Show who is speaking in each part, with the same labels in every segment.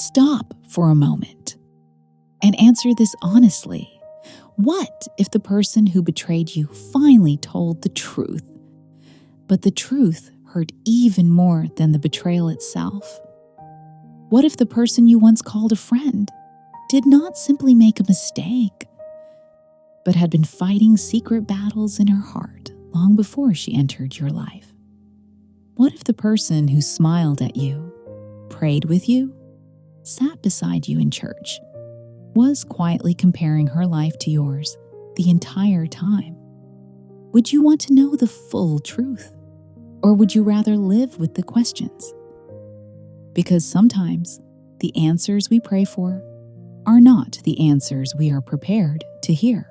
Speaker 1: Stop for a moment and answer this honestly. What if the person who betrayed you finally told the truth, but the truth hurt even more than the betrayal itself? What if the person you once called a friend did not simply make a mistake, but had been fighting secret battles in her heart long before she entered your life? What if the person who smiled at you, prayed with you, sat beside you in church, was quietly comparing her life to yours the entire time? Would you want to know the full truth, or would you rather live with the questions? Because sometimes the answers we pray for are not the answers we are prepared to hear.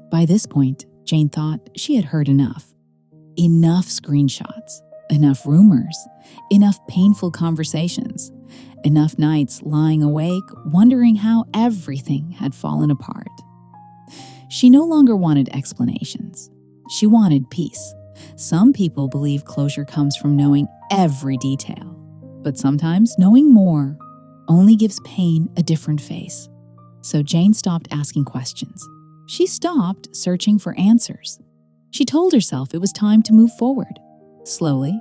Speaker 1: By this point, Jane thought she had heard enough. Enough screenshots, enough rumors, enough painful conversations, enough nights lying awake wondering how everything had fallen apart. She no longer wanted explanations. She wanted peace. Some people believe closure comes from knowing every detail, but sometimes knowing more only gives pain a different face. So Jane stopped asking questions. She stopped searching for answers. She told herself it was time to move forward, slowly,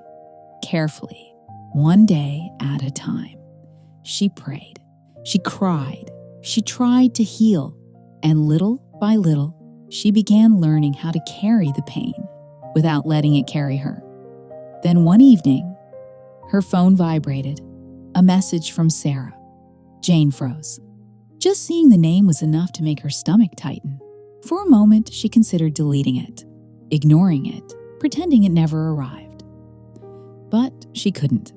Speaker 1: carefully, one day at a time. She prayed, she cried, she tried to heal, and little by little, she began learning how to carry the pain without letting it carry her. Then one evening, her phone vibrated, a message from Sarah. Jane froze. Just seeing the name was enough to make her stomach tighten. For a moment, she considered deleting it, ignoring it, pretending it never arrived. But she couldn't.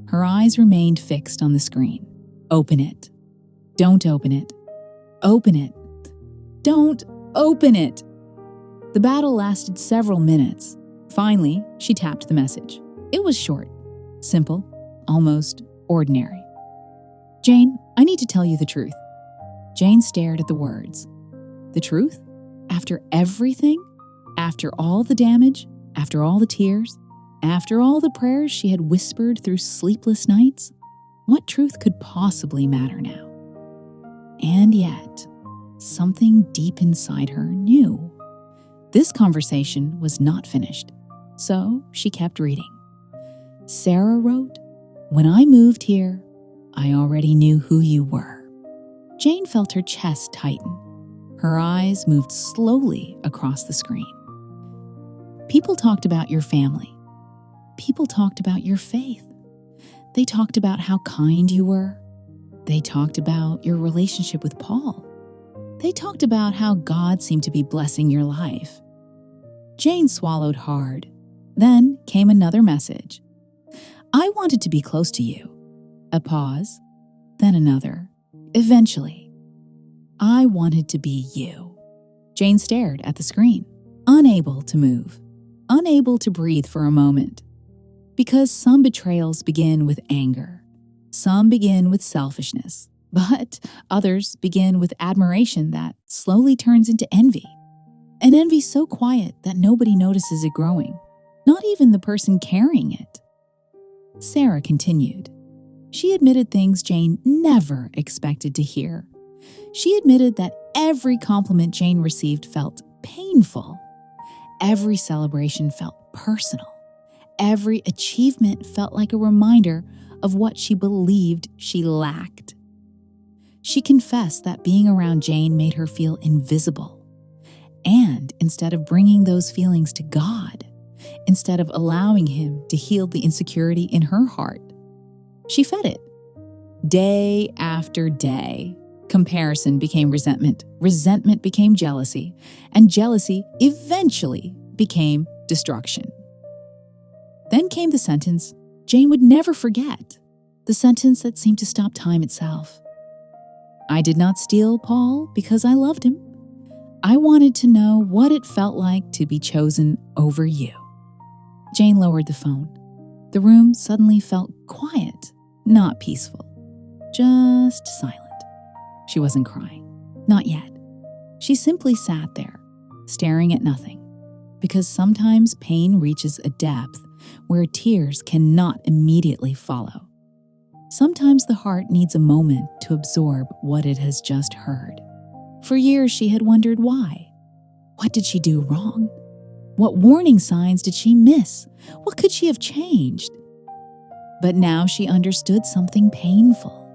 Speaker 1: Her eyes remained fixed on the screen. Open it. Don't open it. Open it. Don't open it. The battle lasted several minutes. Finally, she tapped the message. It was short, simple, almost ordinary. Jane, I need to tell you the truth. Jane stared at the words. The truth? After everything? After all the damage? After all the tears? After all the prayers she had whispered through sleepless nights? What truth could possibly matter now? And yet, something deep inside her knew. This conversation was not finished, so she kept reading. Sarah wrote, "When I moved here, I already knew who you were." Jane felt her chest tighten. Her eyes moved slowly across the screen. People talked about your family. People talked about your faith. They talked about how kind you were. They talked about your relationship with Paul. They talked about how God seemed to be blessing your life. Jane swallowed hard. Then came another message. I wanted to be close to you. A pause, then another. Eventually, I wanted to be you. Jane stared at the screen, unable to move, unable to breathe for a moment. Because some betrayals begin with anger, some begin with selfishness, but others begin with admiration that slowly turns into envy. An envy so quiet that nobody notices it growing, not even the person carrying it. Sarah continued. She admitted things Jane never expected to hear. She admitted that every compliment Jane received felt painful. Every celebration felt personal. Every achievement felt like a reminder of what she believed she lacked. She confessed that being around Jane made her feel invisible. And instead of bringing those feelings to God, instead of allowing Him to heal the insecurity in her heart, she fed it. Day after day, comparison became resentment, resentment became jealousy, and jealousy eventually became destruction. Then came the sentence Jane would never forget, the sentence that seemed to stop time itself. I did not steal Paul because I loved him. I wanted to know what it felt like to be chosen over you. Jane lowered the phone. The room suddenly felt quiet, not peaceful, just silent. She wasn't crying, not yet. She simply sat there, staring at nothing, because sometimes pain reaches a depth where tears cannot immediately follow. Sometimes the heart needs a moment to absorb what it has just heard. For years, she had wondered why. What did she do wrong? What warning signs did she miss? What could she have changed? But now she understood something painful.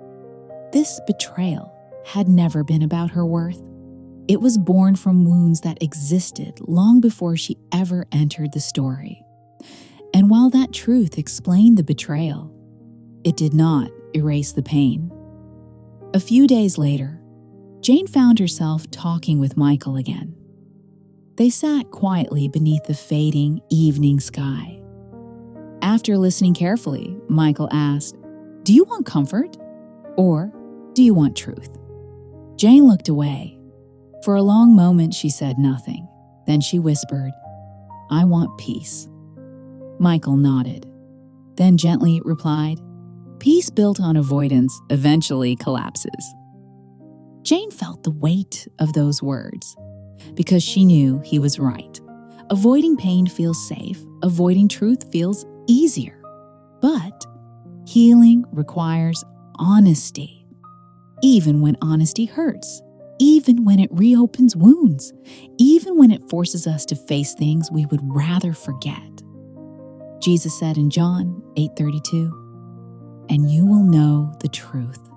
Speaker 1: This betrayal had never been about her worth. It was born from wounds that existed long before she ever entered the story. And while that truth explained the betrayal, it did not erase the pain. A few days later, Jane found herself talking with Michael again. They sat quietly beneath the fading evening sky. After listening carefully, Michael asked, "Do you want comfort? Or do you want truth?" Jane looked away. For a long moment, she said nothing. Then she whispered, "I want peace." Michael nodded, then gently replied, "Peace built on avoidance eventually collapses." Jane felt the weight of those words because she knew he was right. Avoiding pain feels safe. Avoiding truth feels easier. But healing requires honesty. Even when honesty hurts, even when it reopens wounds, even when it forces us to face things we would rather forget. Jesus said in John 8:32, "And you will know the truth,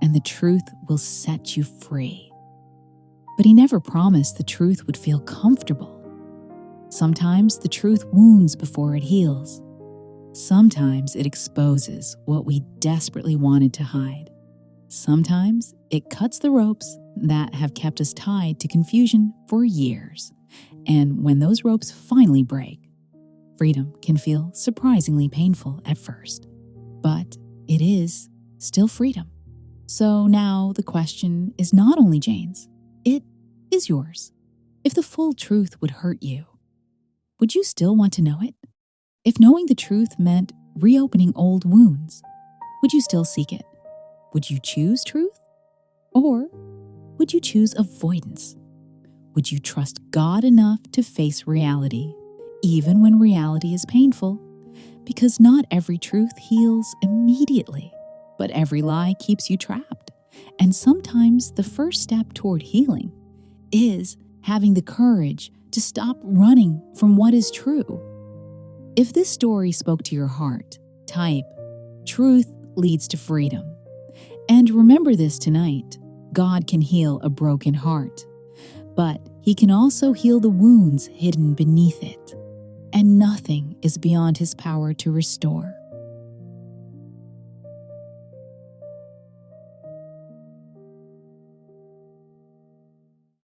Speaker 1: and the truth will set you free." But he never promised the truth would feel comfortable. Sometimes the truth wounds before it heals. Sometimes it exposes what we desperately wanted to hide. Sometimes it cuts the ropes that have kept us tied to confusion for years. And when those ropes finally break, freedom can feel surprisingly painful at first. But it is still freedom. So now the question is not only Jane's, it is yours. If the full truth would hurt you, would you still want to know it? If knowing the truth meant reopening old wounds, would you still seek it? Would you choose truth? Or would you choose avoidance? Would you trust God enough to face reality, even when reality is painful? Because not every truth heals immediately, but every lie keeps you trapped. And sometimes the first step toward healing is having the courage to stop running from what is true. If this story spoke to your heart, type, "Truth leads to freedom." And remember this tonight, God can heal a broken heart, but he can also heal the wounds hidden beneath it. And nothing is beyond his power to restore.